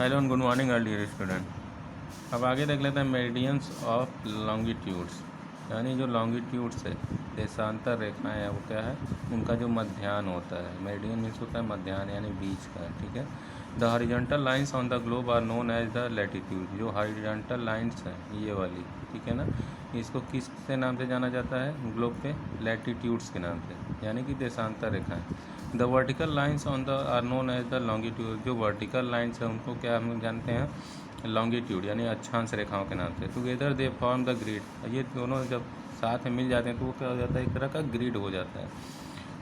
Hello and good morning all dear student. अब आगे देख लेते हैं मेरिडियंस ऑफ लॉन्गिट्यूड्स, यानी जो लॉन्गिट्यूड्स है, देशांतर रेखाएं हैं, वो क्या है, उनका जो मध्याह्न होता है। मेरिडियन मीन्स होता है मध्याह्न, यानी बीच का, ठीक है। The horizontal lines on the globe are known as the latitude. जो हॉरिजॉन्टल लाइंस हैं ये वाली, ठीक है ना, इसको किस से नाम से जाना जाता है ग्लोब पे? लैटिट्यूड्स के नाम से, यानी कि देशांतर रेखाएं। The vertical lines on the are known as the longitude. जो वर्टिकल लाइंस हैं उनको क्या हम जानते हैं? लॉन्गिट्यूड, यानी अक्षांश रेखाओं के नाम से। Together they form the grid. ये दोनों जब साथ में मिल जाते हैं तो वो क्या हो जाता है? एक तरह का ग्रिड हो जाता है।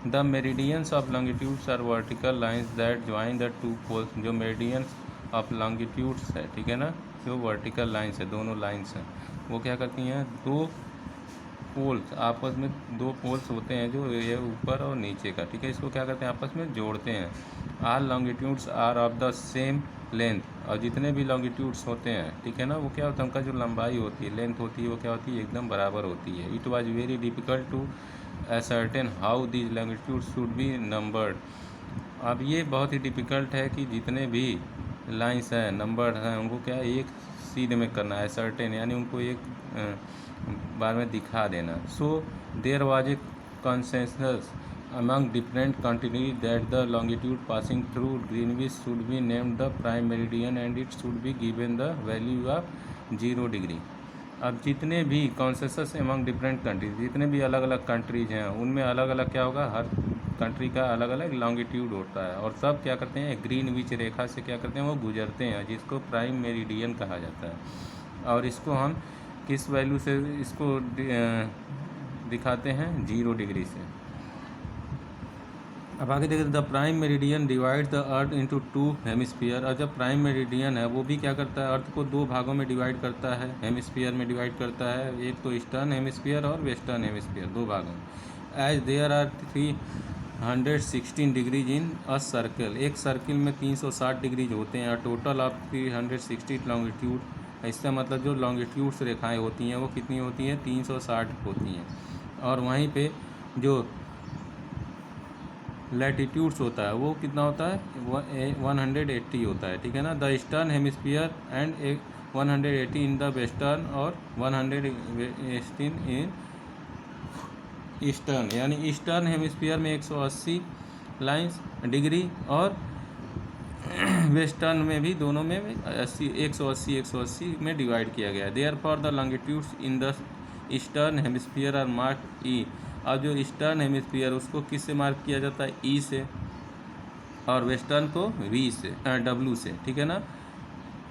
The meridians of longitudes are vertical lines that join the two poles. जो मेरिडियंस ऑफ लॉन्गिट्यूड्स है, ठीक है ना, जो वर्टिकल लाइंस है, दोनों लाइंस हैं, वो क्या करती हैं? दो पोल्स, आपस में दो पोल्स होते हैं जो ये ऊपर और नीचे का, ठीक है, इसको क्या करते हैं? आपस में जोड़ते हैं। All longitudes are of the same length. और जितने भी लॉन्गिट्यूड्स होते हैं, ठीक है ना, वो क्या होता है? उनका जो लंबाई होती है, लेंथ होती है, वो क्या होती है? एकदम बराबर होती है। It was very difficult to ascertain how these longitudes should be numbered. अब ये बहुत ही डिफ़िकल्ट है कि जितने भी लाइंस हैं, नंबर हैं, उनको क्या एक सीध में करना है, सर्टेन, यानी उनको एक बार में दिखा देना। So there was a consensus among different countries that the longitude passing through Greenwich should be named the prime meridian and it should be given the value of 0 degree. अब जितने भी कॉन्सेंसस एमंग डिफरेंट कंट्रीज, जितने भी अलग अलग countries हैं, उनमें अलग अलग क्या होगा? हर कंट्री का अलग अलग लॉन्गिट्यूड होता है, और सब क्या करते हैं? ग्रीनविच रेखा से क्या करते हैं? वो गुजरते हैं, जिसको प्राइम मेरिडियन कहा जाता है। और इसको हम किस वैल्यू से इसको दिखाते हैं? 0 डिग्री से। अब आगे देखते हैं, the prime meridian divide the earth into 2 hemisphere. और जब प्राइम मेरिडियन है वो भी क्या करता है? अर्थ को 2 भागों में डिवाइड करता है, हेमिस्फीयर में डिवाइड करता है। एक तो ईस्टर्न हेमिस्फीयर और वेस्टर्न हेमिस्फीयर, 2 भागों में। As there are 316 degrees in a circle. एक सर्किल में 360 डिग्रीज होते हैं। Total of 360 longitude. इसका मतलब जो लॉन्गिट्यूड्स रेखाएं होती हैं वो कितनी होती हैं? 360 होती हैं। और वहीं पे जो लैटिट्यूड्स होता है वो कितना होता है? 180 होता है, ठीक है ना। The eastern hemisphere and 180 in the western, और 118 इन ईस्टर्न, यानी ईस्टर्न हेमिस्फीयर में 180 लाइन्स डिग्री, और वेस्टर्न में भी दोनों में 180 में डिवाइड किया गया है। Therefore the longitudes in the eastern hemisphere are mark E. और जो ईस्टर्न हेमिस्फीयर उसको किस से मार्क किया जाता है? ई से, और वेस्टर्न को वी से, डब्ल्यू से, ठीक है ना।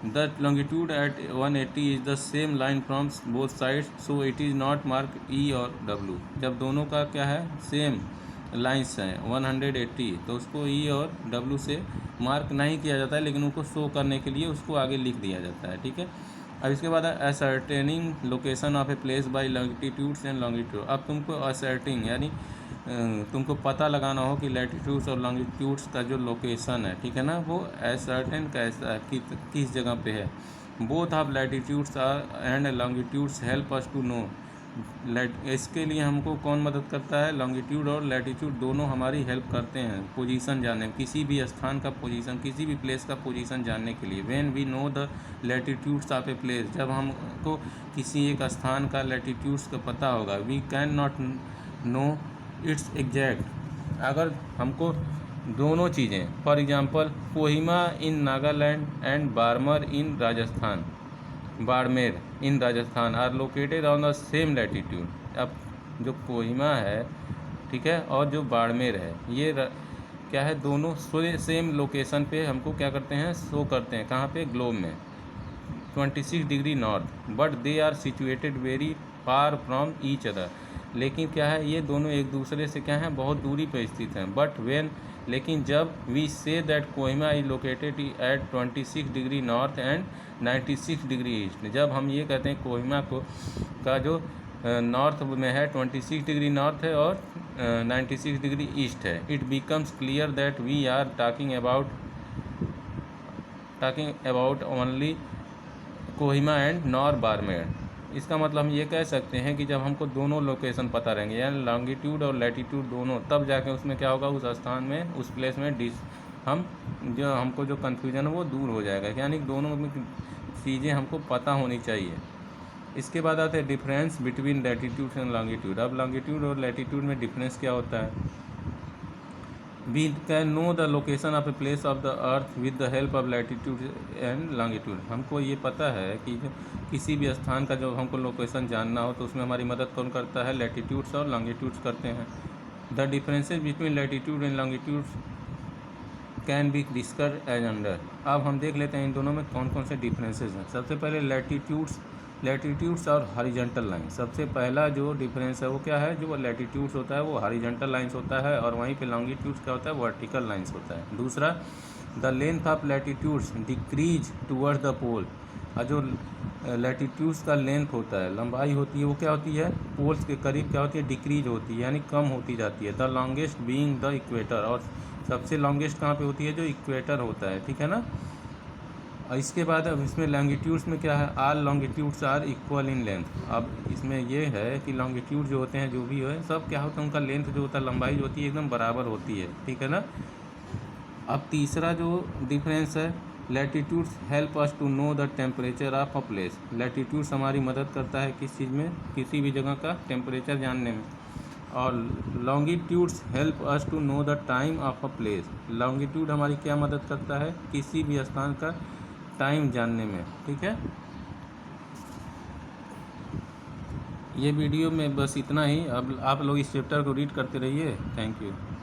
The longitude at 180 is the same line from both sides, so it is not mark E और डब्ल्यू। जब दोनों का क्या है? सेम लाइन्स हैं 180, तो उसको ई और डब्ल्यू से मार्क नहीं किया जाता है, लेकिन उनको शो करने के लिए उसको आगे लिख दिया जाता है, ठीक है। अब इसके बाद ascertaining location of a place by longitudes and longitude. अब तुमको असर्टिंग, यानी तुमको पता लगाना हो कि लैटिट्यूड्स और लॉन्गिट्यूड्स का जो लोकेशन है, ठीक है ना, वो असर्टेन कैसा किस जगह पे है। Both of latitudes and longitudes help us to know. इसके लिए हमको कौन मदद करता है? लॉन्गिट्यूड और लैटिट्यूड दोनों हमारी हेल्प करते हैं पोजीशन जानने, किसी भी स्थान का पोजीशन, किसी भी प्लेस का पोजीशन जानने के लिए। When we know the latitudes of a place, जब हमको किसी एक स्थान का लैटिट्यूड्स का पता होगा, we can not know its exact. अगर हमको दोनों चीज़ें, for example Kohima in Nagaland and Barmer in Rajasthan, Barmer in Rajasthan are located on the same latitude. अब जो कोहिमा है, ठीक है, और जो बाड़मेर है, ये क्या है? दोनों सेम लोकेशन पे हमको क्या करते हैं? शो करते हैं। कहाँ पे? ग्लोब में 26 degree north, but they are situated very far from each other. लेकिन क्या है? ये दोनों एक दूसरे से क्या है? बहुत दूरी पर स्थित हैं। बट वेन, लेकिन जब we say that Kohima is located at 26 degree north and 96 degree east, जब हम ये कहते हैं कोहिमा को का जो नॉर्थ में है 26 डिग्री नॉर्थ है और 96 डिग्री ईस्ट है, it becomes clear that we are talking about only Kohima and nor Barmer. इसका मतलब हम ये कह सकते हैं कि जब हमको दोनों लोकेशन पता रहेंगे, यानी लॉन्गिट्यूड और लैटिट्यूड दोनों, तब जाके उसमें क्या होगा? उस स्थान में, उस प्लेस में हम जो हमको जो कन्फ्यूजन है वो दूर हो जाएगा, यानी दोनों में चीज़ें हमको पता होनी चाहिए। इसके बाद आते हैं difference between latitude and longitude. अब लॉन्गिट्यूड और लैटीट्यूड में डिफरेंस क्या होता है? We can know the location of a place of the earth with the help of latitude and longitude. हमको ये पता है कि जो किसी भी स्थान का जब हमको लोकेशन जानना हो तो उसमें हमारी मदद कौन करता है? लैटीट्यूड्स और लॉन्गिट्यूड्स करते हैं। The differences between latitude and longitudes can be discussed as under. अब हम देख लेते हैं इन दोनों में कौन कौन से डिफरेंसेस हैं। सबसे पहले लैटीट्यूड्स और हॉरिजॉन्टल लाइन। सबसे पहला जो डिफरेंस है वो क्या है? जो लैटीट्यूड्स होता है वो हॉरिजॉन्टल लाइंस होता है और वहीं पे लॉन्गिट्यूड्स क्या होता है? वर्टिकल लाइंस होता है। दूसरा, the length of latitudes decrease towards the pole. और जो लैटीट्यूड्स का लेंथ होता है, लंबाई होती है, वो क्या होती है? पोल्स के करीब क्या होती है? डिक्रीज होती है, यानी कम होती जाती है। The longest being the equator. और सबसे लॉन्गेस्ट कहाँ पे होती है? जो इक्वेटर होता है, ठीक है ना। और इसके बाद अब इसमें लॉन्गिट्यूड्स में क्या है? All longitudes are equal in length. अब इसमें ये है कि लॉन्गिट्यूड जो होते हैं, जो भी है, सब क्या होता है? उनका लेंथ जो होता है, लंबाई जो होती है, एकदम बराबर होती है, ठीक है ना। अब तीसरा जो डिफरेंस है, latitudes help us to know the temperature of a place. Latitudes हमारी मदद करता है किस चीज़ में? किसी भी जगह का टेम्परेचर जानने में। और longitudes help us to know the time of a place. Longitude हमारी क्या मदद करता है? किसी भी स्थान का टाइम जानने में, ठीक है। ये वीडियो में बस इतना ही। अब आप लोग इस चैप्टर को रीड करते रहिए। Thank you.